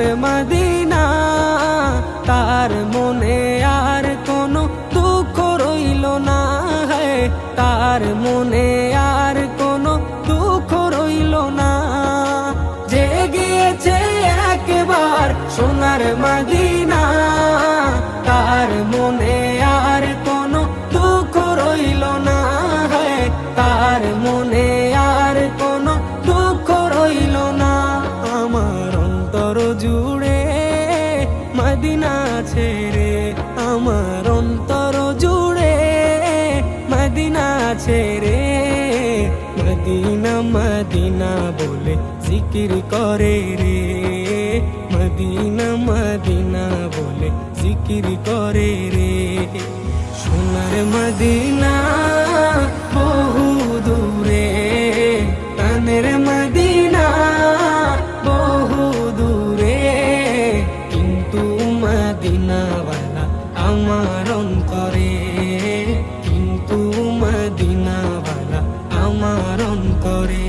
সোনার মদিনা, তার মনে আর কোনো দুঃখ রইল না। তার মনে আর কোনো দুঃখ রইল না। যে গিয়েছে একবার সোনার মদিনা, তার মনে আর কোনো দুঃখ রইল না। তার মনে আর কোনো দুঃখ রইল না। আমার অন্তর জুড়ে মদিনা ছেড়ে, আমার অন্তর জুড়ে মদিনা ছেড়ে, মদিনা মদিনা বলে জিকির করে রে। মদিনা মদিনা বলে জিকির করে রে। সোনার মদিনা বহু দূরে, প্রাণের মদিনা বহু দূরে, কিন্তু মদিনাওয়ালা আমার অন্তরে, কিন্তু মদিনাওয়ালা আমার অন্তরে।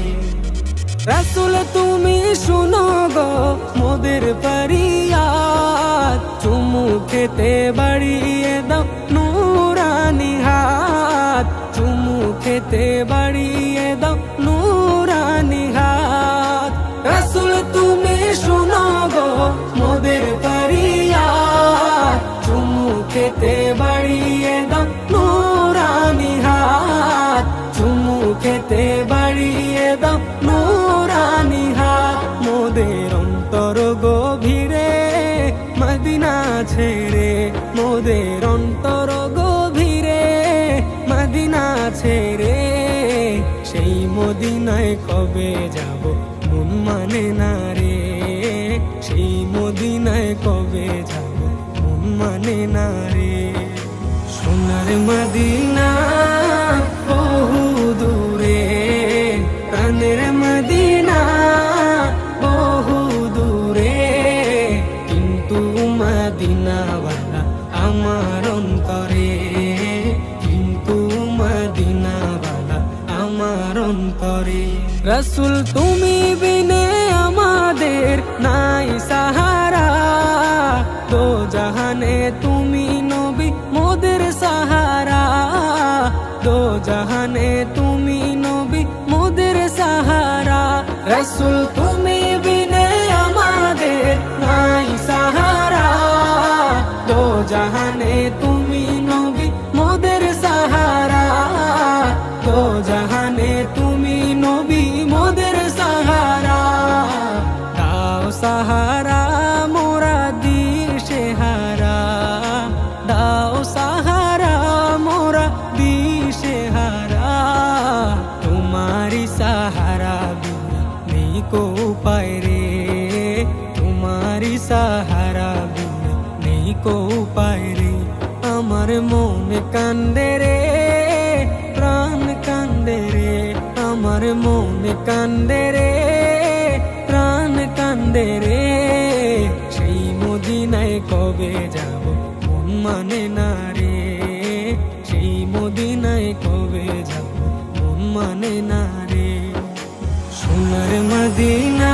রাসূল তুমি শুনো গো মোদের ফরিয়াদ, চুমু খেতে বাড়িয়ে দাও নূরানি হাত, চুমু খেতে বাড়িয়ে দাও নূরানি হাত। রাসূল তুমি শুনো গো মোদের ফরিয়াদ, চুমু খেতে বাড়িয়ে দাও নূরানি হাত, চুমু খেতে বাড়িয়ে দাও নূরানি হাত। মোদের অন্তর গভীরে মদিনা ছেড়ে, মোদের অন্তর গভীরে মদিনা ছেড়ে, সেই মদিনায় কবে যাব মন মানে না রে। সেই মদিনায় কবে যাব মন মানে না রে। সোনার মদিনা বহু দূরে, প্রাণের মদিনা বহু দূরে, কিন্তু মদিনাওয়ালা আমার অন্তরে, কিন্তু মদিনাওয়ালা আমার অন্তরে। রাসূল তুমি বিনে আমাদের নাই সাহারা, দো জাহানে তুমি নবী মোদের সাহারা, দো জাহানে তুমি নবী মোদের সাহারা। রাসূল তুমি বিনে আমাদের নাই সাহারা, দো জাহানে তুমি নবী মোদের সাহারা, দো জাহানে তুমি নবী মোদের সাহারা। দাও সাহারা মোরা দিশে হারা, দাও সাহারা মোরা দিশে হারা। তোমারি সাহারা বিনা নেই কো উপায় রে, তোমারি সাহারা বিনা নেই কো উপায় রে। আমার মন কান্দে রে, প্রাণ কান্দে রে, আমার মন কান্দে রে, প্রাণ কান্দে রে। সেই মদিনায় কবে যাব মন মানে না রে, সেই মদিনায় কবে যাব মন মানে না রে। সোনার মদিনা